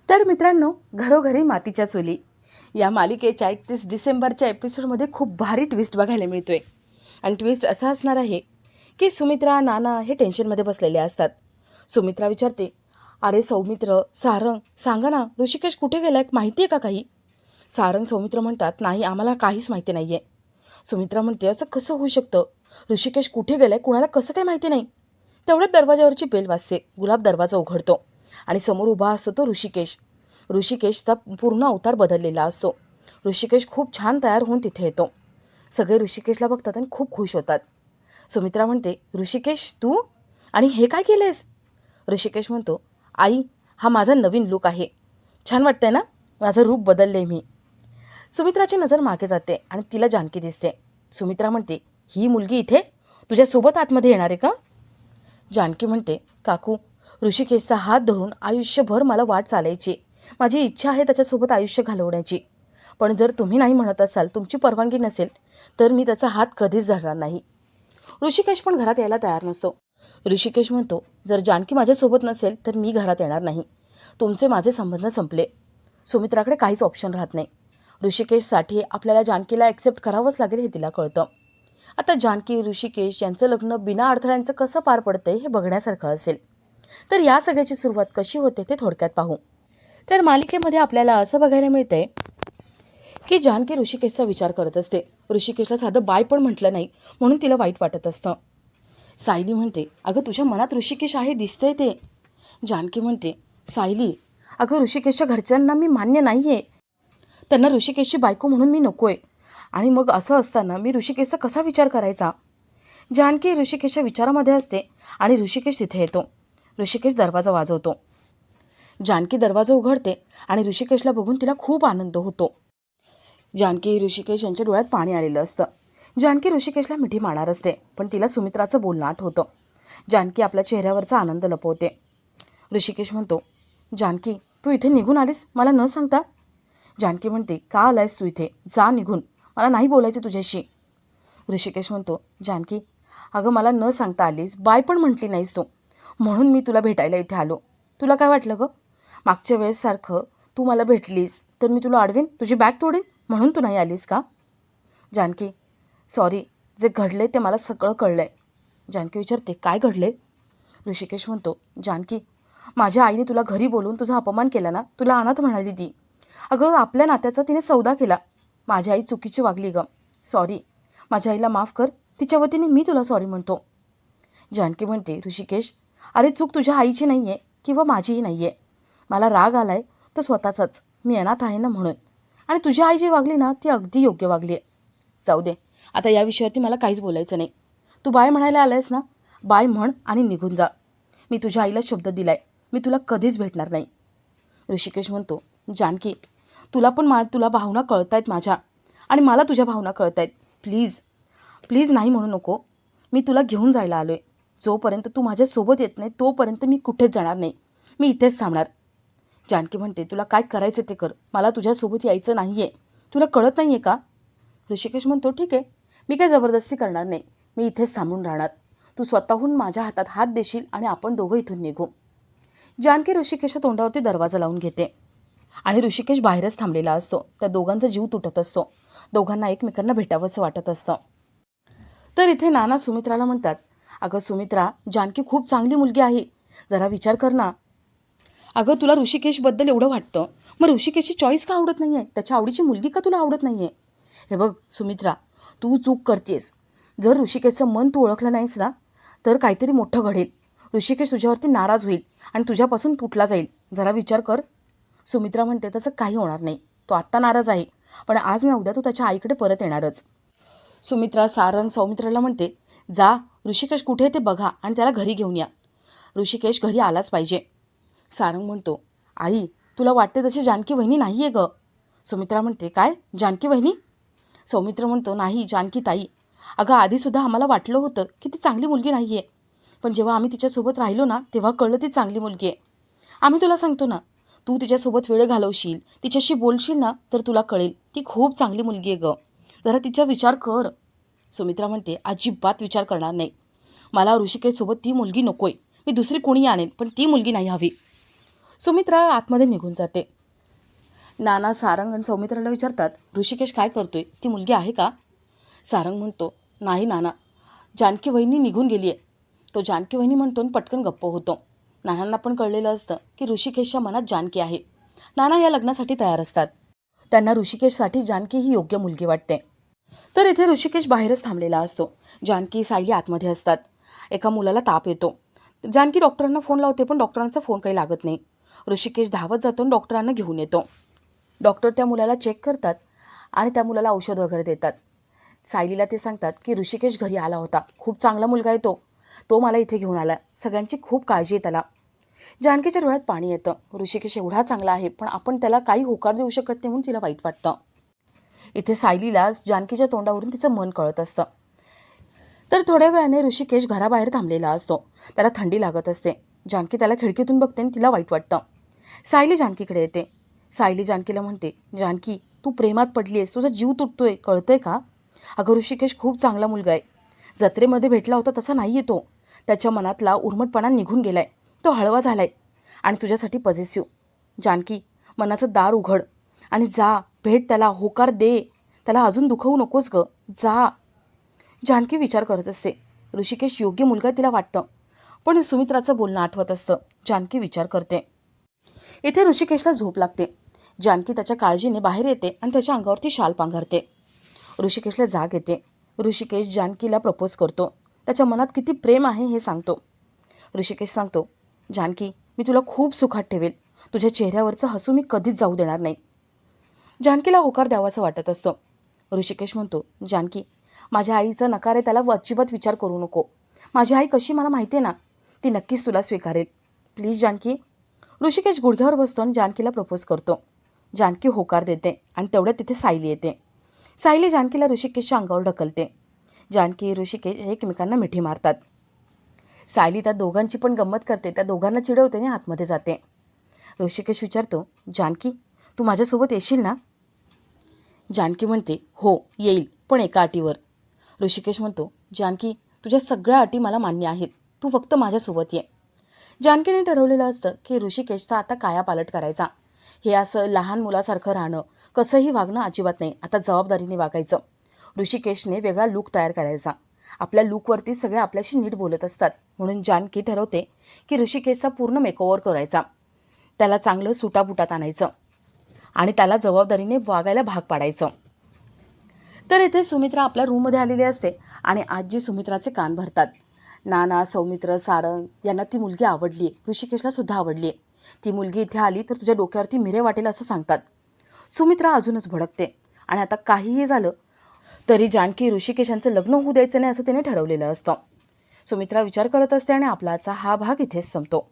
तर मित्रांनो, घरोघरी मातीच्या चुली या मालिकेच्या 31 डिसेंबरच्या एपिसोडमध्ये खूप भारी ट्विस्ट बघायला मिळतोय. आणि ट्विस्ट असा असणार आहे की सुमित्रा, नाना हे टेन्शनमध्ये बसलेले असतात. सुमित्रा विचारते, अरे सौमित्र, सारंग, सांगा ना, ऋषिकेश कुठे गेलाय, माहिती आहे का काही? सारंग, सौमित्र म्हणतात, नाही, आम्हाला काहीच माहिती नाही आहे. सुमित्रा म्हणते, असं कसं होऊ शकतं? ऋषिकेश कुठे गेलाय, कुणाला कसं काय माहिती नाही? तेवढ्यात दरवाजावरची बेल वाजते. गुलाब दरवाजा उघडतो आणि समोर उभा असतो तो ऋषिकेश. ऋषिकेशचा पूर्ण अवतार बदललेला असतो. ऋषिकेश खूप छान तयार होऊन तिथे येतो. सगळे ऋषिकेशला बघतात आणि खूप खुश होतात. सुमित्रा म्हणते, ऋषिकेश तू? आणि हे काय केलेस? ऋषिकेश म्हणतो, आई, हा माझा नवीन लूक आहे. छान वाटतंय ना? माझं रूप बदलले मी. सुमित्राची नजर मागे जाते आणि तिला जानकी दिसते. सुमित्रा म्हणते, ही मुलगी इथे तुझ्यासोबत आतमध्ये येणार आहे का? जानकी म्हणते, काकू, ऋषिकेशचा हात धरून आयुष्यभर मला वाट चालायची. माझी इच्छा आहे त्याच्यासोबत आयुष्य घालवण्याची. पण जर तुम्ही नाही म्हणत असाल, तुमची परवानगी नसेल, तर मी त्याचा हात कधीच धरणार नाही. ऋषिकेश पण घरात यायला तयार नसतो. ऋषिकेश म्हणतो, जर जानकी माझ्यासोबत नसेल तर मी घरात येणार नाही. तुमचे माझे संबंध संपले. सुमित्राकडे काहीच ऑप्शन राहत नाही. ऋषिकेशसाठी आपल्याला जानकीला ॲक्सेप्ट करावंच लागेल हे तिला कळतं. आता जानकी, ऋषिकेश यांचं लग्न बिना अडथळ्यांचं कसं पार पडतंय हे बघण्यासारखं असेल. तर या सगळ्याची सुरुवात कशी होते ते थोडक्यात पाहू. तर मालिकेमध्ये आपल्याला असं बघायला मिळतंय की जानकी ऋषिकेशचा विचार करत असते. ऋषिकेशला साधं बाय पण म्हटलं नाही म्हणून तिला वाईट वाटत असतं. सायली म्हणते, अगं तुझ्या मनात ऋषिकेश आहे, दिसतंय ते. जानकी म्हणते, सायली, अगं ऋषिकेशच्या घरच्यांना मी मान्य नाही आहे. त्यांना ऋषिकेशची बायको म्हणून मी नको आहे. आणि मग असं असताना मी ऋषिकेशचा कसा विचार करायचा? जानकी ऋषिकेशच्या विचारामध्ये असते आणि ऋषिकेश तिथे येतो. ऋषिकेश दरवाजा वाजवतो. जानकी दरवाजा उघडते आणि ऋषिकेशला बघून तिला खूप आनंद होतो. जानकी, ऋषिकेश यांच्या डोळ्यात पाणी आलेलं असतं. जानकी ऋषिकेशला मिठी मारणार असते, पण तिला सुमित्राचं बोलणं आठवतं. जानकी आपल्या चेहऱ्यावरचा आनंद लपवते. ऋषिकेश म्हणतो, जानकी, तू इथे निघून आलीस मला न सांगता? जानकी म्हणते, का आलायस तू इथे? जा निघून, मला नाही बोलायचं तुझ्याशी. ऋषिकेश म्हणतो, जानकी, अगं मला न सांगता आलीस, बाय पण म्हटली नाहीस तू, म्हणून मी तुला भेटायला इथे आलो. तुला काय वाटलं गं? मागच्या वेळेससारखं तू मला भेटलीस तर मी तुला अडवीन, तुझी बॅग तोडीन, म्हणून तू नाही आलीस का? जानकी, सॉरी, जे घडले ते मला सगळं कळलं आहे. जानकी विचारते, काय घडले? ऋषिकेश म्हणतो, जानकी, माझ्या आईने तुला घरी बोलून तुझा अपमान केला ना, तुला अनाथ म्हणाली ती. अगं आपल्या नात्याचा तिने सौदा केला. माझी आई चुकीची वागली गं, सॉरी, माझ्या आईला माफ कर, तिच्या वतीने मी तुला सॉरी म्हणतो. जानकी म्हणते, ऋषिकेश, अरे चूक तुझ्या आईची नाही आहे किंवा माझीही नाही आहे. मला राग आलाय तर स्वतःचाच, मी अनाथ आहे ना म्हणून. आणि तुझी आई जी वागली ना ती अगदी योग्य वागली आहे. जाऊ दे, आता या विषयावरती मला काहीच बोलायचं नाही. तू बाय म्हणायला आलायस ना, बाय म्हण आणि निघून जा. मी तुझ्या आईला शब्द दिलाय, मी तुला कधीच भेटणार नाही. ऋषिकेश म्हणतो, जानकी, तुला पण तुला भावना कळत आहेत माझ्या, आणि मला तुझ्या भावना कळत आहेत. प्लीज प्लीज नाही म्हणू नको. मी तुला घेऊन जायला आलो आहे. जोपर्यंत तू माझ्यासोबत येत नाही तोपर्यंत मी कुठेच जाणार नाही. मी इथेच थांबणार. जानकी म्हणते, तुला काय करायचं ते कर, मला तुझ्यासोबत यायचं नाही आहे. तुला कळत नाही आहे का? ऋषिकेश म्हणतो, ठीक आहे, मी काय जबरदस्ती करणार नाही, मी इथेच थांबून राहणार. तू स्वतःहून माझ्या हातात हात देशील आणि आपण दोघं इथून निघू. जानकी ऋषिकेशच्या तोंडावरती दरवाजा लावून घेते आणि ऋषिकेश बाहेरच थांबलेला असतो. त्या दोघांचा जीव तुटत असतो. दोघांना एकमेकांना भेटावंसं वाटत असतं. तर इथे नाना सुमित्राला म्हणतात, अगं सुमित्रा, जानकी खूप चांगली मुलगी आहे, जरा विचार कर ना. अगं तुला ऋषिकेशबद्दल एवढं वाटतं, मग ऋषिकेशची चॉईस का आवडत नाही आहे? त्याच्या आवडीची मुलगी का तुला आवडत नाही आहे? हे बघ सुमित्रा, तू चूक करतेस. जर ऋषिकेशचं मन तू ओळखलं नाहीस ना, तर काहीतरी मोठं घडेल. ऋषिकेश तुझ्यावरती नाराज होईल आणि तुझ्यापासून तुटला जाईल. जरा विचार कर. सुमित्रा म्हणते, तसं काही होणार नाही. तो आत्ता नाराज आहे, पण आज ना उद्या तो त्याच्या आईकडे परत येणारच. सुमित्रा सारंग सौमित्राला म्हणते, जा, ऋषिकेश कुठे आहे ते बघा आणि त्याला घरी घेऊन या. ऋषिकेश घरी आलाच पाहिजे. सारंग म्हणतो, आई, तुला वाटते तशी जानकी वहिनी नाही आहे गं. सुमित्रा म्हणते, काय जानकी वहिनी? सौमित्र म्हणतो, नाही, जानकी ताई. अगं आधीसुद्धा आम्हाला वाटलं होतं की ती चांगली मुलगी नाही आहे, पण जेव्हा आम्ही तिच्यासोबत राहिलो ना तेव्हा कळलं ती चांगली मुलगी आहे. आम्ही तुला सांगतो ना, तू तिच्यासोबत वेळ घालवशील, तिच्याशी बोलशील ना, तर तुला कळेल ती खूप चांगली मुलगी आहे गं. जरा तिचा विचार कर. सुमित्रा म्हणते, अजिबात विचार करणार नाही. मला ऋषिकेशसोबत ती मुलगी नकोय. मी दुसरी कोणी आणेन, पण ती मुलगी नाही हवी. सुमित्रा आतमध्ये निघून जाते. नाना सारंग आणि सौमित्राला विचारतात, ऋषिकेश काय करतोय, ती मुलगी आहे का? सारंग म्हणतो, नाही नाना, जानकी वहिनी निघून गेली आहे. तो जानकी वहिनी म्हणतो आणि पटकन गप्प होतो. नानांना पण कळलेलं असतं की ऋषिकेशच्या मनात जानकी आहे. नाना या लग्नासाठी तयार असतात. त्यांना ऋषिकेशसाठी जानकी ही योग्य मुलगी वाटते. तर इथे ऋषिकेश बाहेरच थांबलेला असतो. जानकी सायली आतमध्ये असतात. एका मुलाला ताप येतो. जानकी डॉक्टरांना फोन लावते, पण डॉक्टरांचा फोन काही लागत नाही. ऋषिकेश धावत जातो आणि डॉक्टरांना घेऊन येतो. डॉक्टर त्या मुलाला चेक करतात आणि त्या मुलाला औषध वगैरे देतात. सायलीला ते सांगतात की ऋषिकेश घरी आला होता, खूप चांगला मुलगा आहे तो मला इथे घेऊन आला, सगळ्यांची खूप काळजी आहे त्याला. जानकीच्या डोळ्यात पाणी येतं. ऋषिकेश एवढा चांगला आहे, पण आपण त्याला काही होकार देऊ शकत नाही म्हणून तिला वाईट वाटतं. इथे सायलीला जानकीच्या तोंडावरून तिचं मन कळत असतं. तर थोड्या वेळाने ऋषिकेश घराबाहेर थांबलेला असतो. त्याला थंडी लागत असते. जानकी त्याला खिडकीतून बघते आणि तिला वाईट वाटतं. सायली जानकीकडे येते. सायली जानकीला म्हणते, जानकी, तू प्रेमात पडली आहेस, तुझा जीव तुटतोय, कळतंय का? अगं ऋषिकेश खूप चांगला मुलगा आहे. जत्रेमध्ये भेटला होता तसा नाही आहे तो. त्याच्या मनातला उर्मटपणा निघून गेलाय, तो हळवा झालाय आणि तुझ्यासाठी पॉझिटिव्ह. जानकी, मनाचं दार उघड आणि जा, भेट त्याला, होकार दे. त्याला अजून दुखवू नकोस गं, जा. जानकी विचार करत असते. ऋषिकेश योग्य मुलगा तिला वाटतं, पण सुमित्राचं बोलणं आठवत असतं. जानकी विचार करते. इथे ऋषिकेशला झोप लागते. जानकी त्याच्या काळजीने बाहेर येते आणि त्याच्या अंगावरती शाल पांघरते. ऋषिकेशला जाग येते. ऋषिकेश जानकीला प्रपोज करतो. त्याच्या मनात किती प्रेम आहे हे सांगतो. ऋषिकेश सांगतो, जानकी, मी तुला खूप सुखात ठेवेल. तुझ्या चेहऱ्यावरचं हसू मी कधीच जाऊ देणार नाही. जानकीला होकार द्यावाचं वाटत असतं. ऋषिकेश म्हणतो, जानकी, माझ्या आईचा नकार आहे, त्याला अजिबात विचार करू नको. माझी आई कशी मला माहिती आहे ना, ती नक्कीच तुला स्वीकारेल. प्लीज जानकी. ऋषिकेश गुडघ्यावर बसतो आणि जानकीला प्रपोज करतो. जानकी होकार देते आणि तेवढ्यात तिथे सायली येते. सायली जानकीला ऋषिकेशच्या अंगावर ढकलते. जानकी ऋषिकेश एकमेकांना मिठी मारतात. सायली त्या दोघांची पण गंमत करते. त्या दोघांना चिडवते आणि आतमध्ये जाते. ऋषिकेश विचारतो, जानकी, तू माझ्यासोबत येशील ना? जानकी म्हणते, हो येईल, पण एका अटीवर. ऋषिकेश म्हणतो, जानकी, तुझ्या सगळ्या अटी मला मान्य आहेत, तू फक्त माझ्यासोबत ये. जानकीने ठरवलेलं असतं की ऋषिकेशचा आता कायापालट करायचा. हे असं लहान मुलासारखं राहणं, कसंही वागणं अजिबात नाही. आता जबाबदारीने वागायचं. ऋषिकेशने वेगळा लूक तयार करायचा. आपल्या लूकवरती सगळे आपल्याशी नीट बोलत असतात, म्हणून जानकी ठरवते की ऋषिकेशचा पूर्ण मेकओव्हर करायचा. त्याला चांगलं सुटाबुटात आणायचं आणि त्याला जबाबदारीने वागायला भाग पाडायचं. तर इथे सुमित्रा आपल्या रूममध्ये आलेली असते आणि आजी सुमित्राचे कान भरतात. नाना, सौमित्र, सारंग यांना ती मुलगी आवडली आहे. ऋषिकेशला सुद्धा आवडली आहे. ती मुलगी इथे आली तर तुझ्या डोक्यावरती मिरे वाटेल असं सांगतात. सुमित्रा अजूनच भडकते आणि आता काहीही झालं तरी जानकी ऋषिकेश यांचं लग्न होऊ द्यायचं नाही असं तिने ठरवलेलं असतं. सुमित्रा विचार करत असते आणि आपला हा भाग इथेच संपतो.